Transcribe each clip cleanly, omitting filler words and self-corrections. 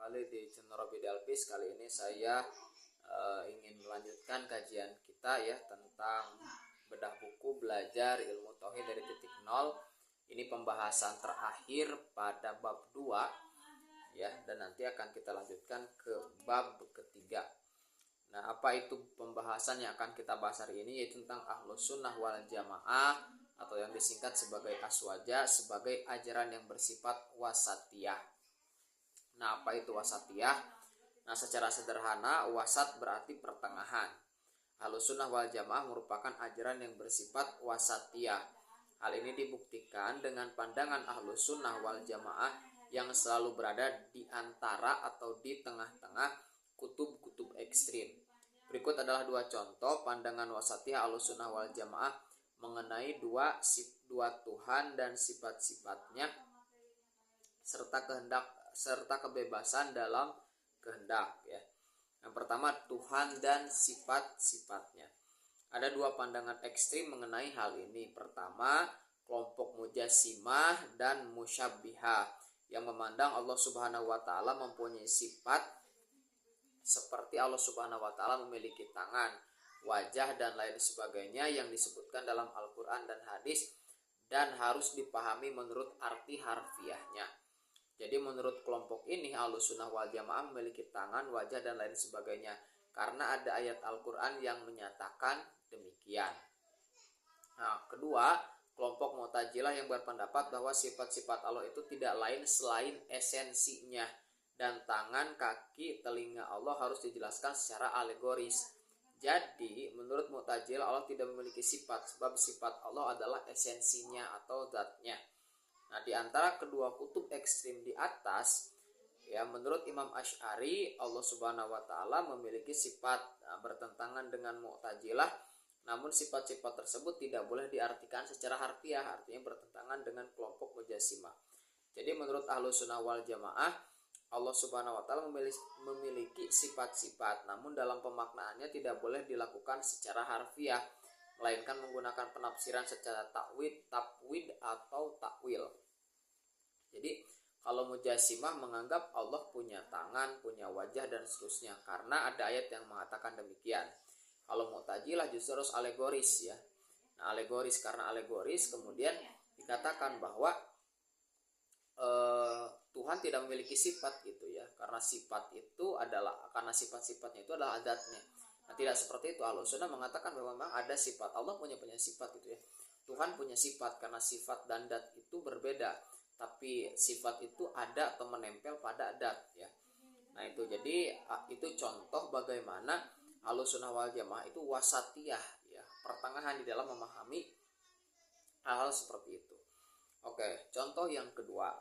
kembali di channel Robby Delpis. Kali ini saya ingin melanjutkan kajian kita ya tentang bedah buku belajar ilmu tauhid dari titik nol. Ini pembahasan terakhir pada bab 2 ya, dan nanti akan kita lanjutkan ke bab ketiga. Nah, apa itu pembahasan yang akan kita bahas hari ini, yaitu tentang Ahlus Sunnah wal Jamaah atau yang disingkat sebagai aswaja, sebagai ajaran yang bersifat wasatiyah. Nah, apa itu wasatiyah? Nah, secara sederhana, wasat berarti pertengahan. Ahlus Sunnah wal Jamaah merupakan ajaran yang bersifat wasatiyah. Hal ini dibuktikan dengan pandangan Ahlus Sunnah wal Jamaah yang selalu berada di antara atau di tengah-tengah kutub-kutub ekstrim. Berikut adalah dua contoh pandangan wasatiyah Ahlus Sunnah wal Jamaah mengenai dua Tuhan dan sifat-sifatnya serta kebebasan dalam kehendak ya. Yang pertama, Tuhan dan sifat-sifatnya. Ada dua pandangan ekstrim mengenai hal ini. Pertama, kelompok Mujassimah dan Musyabbihah yang memandang Allah Subhanahu wa taala mempunyai sifat seperti Allah Subhanahu wa taala memiliki tangan, wajah dan lain sebagainya yang disebutkan dalam Al-Qur'an dan hadis dan harus dipahami menurut arti harfiahnya. Jadi menurut kelompok ini Ahlus Sunnah wal Jamaah memiliki tangan, wajah dan lain sebagainya karena ada ayat Al-Qur'an yang menyatakan demikian. Nah, kedua, kelompok Mu'tazilah yang berpendapat bahwa sifat-sifat Allah itu tidak lain selain esensinya, dan tangan, kaki, telinga Allah harus dijelaskan secara alegoris. Jadi menurut Mu'tazilah Allah tidak memiliki sifat, sebab sifat Allah adalah esensinya atau zatnya. Nah, di antara kedua kutub ekstrim di atas ya, menurut Imam Asy'ari Allah Subhanahu wa taala memiliki sifat bertentangan dengan Mu'tazilah, namun sifat-sifat tersebut tidak boleh diartikan secara harfiah, artinya bertentangan dengan kelompok Mujassimah. Jadi menurut Ahlus Sunnah wal Jamaah Allah Subhanahu wa taala memiliki sifat-sifat, namun dalam pemaknaannya tidak boleh dilakukan secara harfiah, melainkan menggunakan penafsiran secara tafwid atau takwil. Jadi kalau Mujassimah menganggap Allah punya tangan, punya wajah dan seterusnya karena ada ayat yang mengatakan demikian. Kalau Mu'tazilah justru harus alegoris ya. Nah, alegoris karena alegoris kemudian dikatakan bahwa Tuhan tidak memiliki sifat gitu ya, karena sifat-sifatnya itu adalah adatnya. Nah, tidak seperti itu. Ahlus Sunnah mengatakan bahwa memang ada sifat, Allah punya sifat gitu ya. Tuhan punya sifat karena sifat dan dat itu berbeda, tapi sifat itu ada atau menempel pada dat ya. Nah, itu jadi itu contoh bagaimana Ahlus Sunnah wal Jamaah itu wasatiyah ya, pertengahan di dalam memahami hal-hal seperti itu. Oke, contoh yang kedua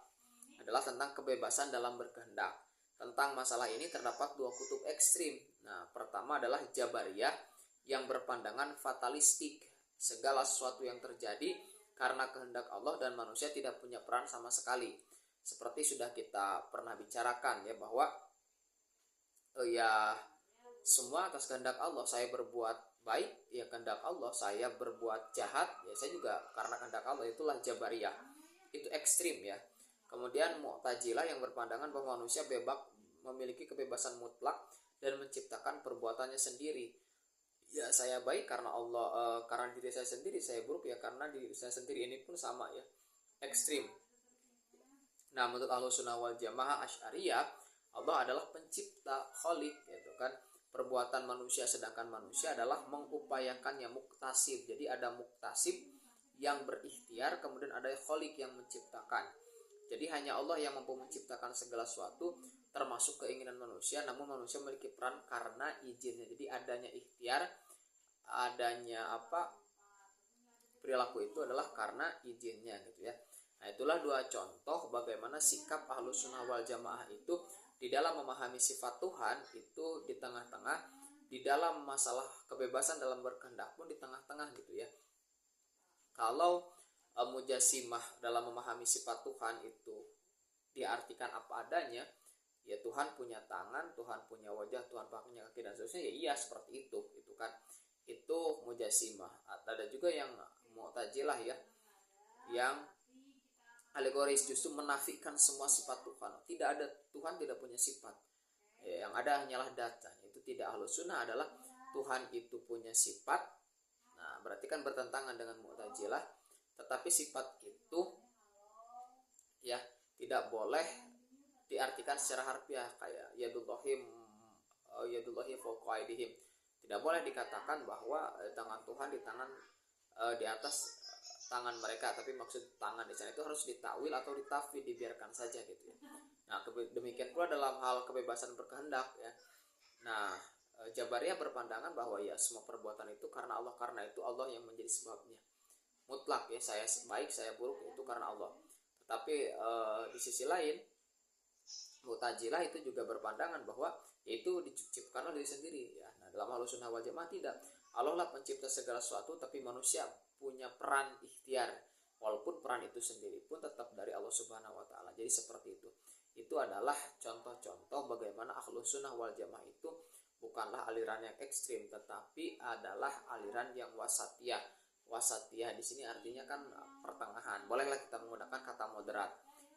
adalah tentang kebebasan dalam berkehendak. Tentang masalah ini terdapat dua kutub ekstrim. Nah, pertama adalah Jabariyah yang berpandangan fatalistik. Segala sesuatu yang terjadi karena kehendak Allah dan manusia tidak punya peran sama sekali. Seperti sudah kita pernah bicarakan ya, bahwa ya semua atas kehendak Allah. Saya berbuat baik ya kehendak Allah, saya berbuat jahat ya saya juga karena kehendak Allah. Itulah Jabariyah. Itu ekstrim ya. Kemudian Mu'tazilah yang berpandangan bahwa manusia memiliki kebebasan mutlak dan menciptakan perbuatannya sendiri. Ya saya baik karena Allah, karena diri saya sendiri, saya buruk ya karena diri saya sendiri. Ini pun sama ya, ekstrim. Nah, menurut Ahlus Sunnah wal Jamaah Asy'ariyah, Allah adalah pencipta, khaliq gitu kan. Perbuatan manusia sedangkan manusia adalah mengupayakannya, muktasib. Jadi ada muktasib yang berikhtiar, kemudian ada khaliq yang menciptakan. Jadi hanya Allah yang mampu menciptakan segala sesuatu termasuk keinginan manusia, namun manusia memiliki peran karena izinnya. Jadi adanya ikhtiar, adanya perilaku itu adalah karena izinnya gitu ya. Nah, itulah dua contoh bagaimana sikap Ahlus Sunnah wal Jamaah itu di dalam memahami sifat Tuhan itu di tengah-tengah, di dalam masalah kebebasan dalam berkehendak pun di tengah-tengah gitu ya. Kalau Mujassimah dalam memahami sifat Tuhan itu diartikan apa adanya, ya Tuhan punya tangan, Tuhan punya wajah, Tuhan punya kaki dan seterusnya, ya iya seperti itu gitu kan. Itu Mujassimah. Ada juga yang Mu'tazilah ya, yang alegoris, justru menafikan semua sifat Tuhan. Tidak ada, Tuhan tidak punya sifat. Yang ada hanyalah data. Itu tidak. Ahlus sunnah adalah Tuhan itu punya sifat. Nah, berarti kan bertentangan dengan Mu'tazilah. Tetapi sifat itu ya tidak boleh diartikan secara harfiah, kayak yadullahi fawqa aydihim. Tidak boleh dikatakan bahwa tangan Tuhan di tangan di atas tangan mereka, tapi maksud tangan di sana itu harus ditakwil atau ditafsir, dibiarkan saja gitu ya. Nah, demikian pula dalam hal kebebasan berkehendak ya. Nah, Jabariyah berpandangan bahwa ya semua perbuatan itu karena Allah, karena itu Allah yang menjadi sebabnya. Mutlak ya, saya baik saya buruk itu karena Allah. Tetapi di sisi lain Mu'tazilah itu juga berpandangan bahwa itu diciptakan oleh diri sendiri ya. Nah, dalam Ahlus Sunnah wal Jamaah tidak. Allah lah pencipta segala sesuatu, tapi manusia punya peran ikhtiar, walaupun peran itu sendiri pun tetap dari Allah Subhanahu wa taala. Jadi seperti itu. Itu adalah contoh-contoh bagaimana Ahlus Sunnah wal Jamaah itu bukanlah aliran yang ekstrim, tetapi adalah aliran yang wasatiyah. Wasatiyah di sini artinya kan pertengahan. Bolehlah kita menggunakan kata moderat.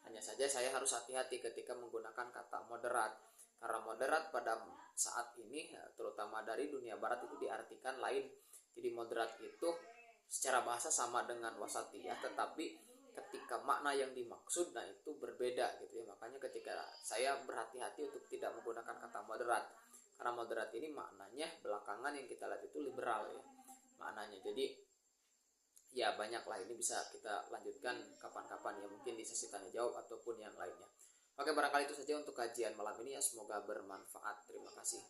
Hanya saja saya harus hati-hati ketika menggunakan kata moderat, karena moderat pada saat ini terutama dari dunia barat itu diartikan lain. Jadi moderat itu secara bahasa sama dengan wasatiyah, tetapi ketika makna yang dimaksud nah itu berbeda gitu ya. Makanya ketika saya berhati-hati untuk tidak menggunakan kata moderat, karena moderat ini maknanya belakangan yang kita lihat itu liberal ya maknanya. Jadi ya banyaklah, ini bisa kita lanjutkan kapan-kapan ya, mungkin di sesi tanya jawab ataupun yang lainnya. Oke, barangkali itu saja untuk kajian malam ini ya, semoga bermanfaat. Terima kasih.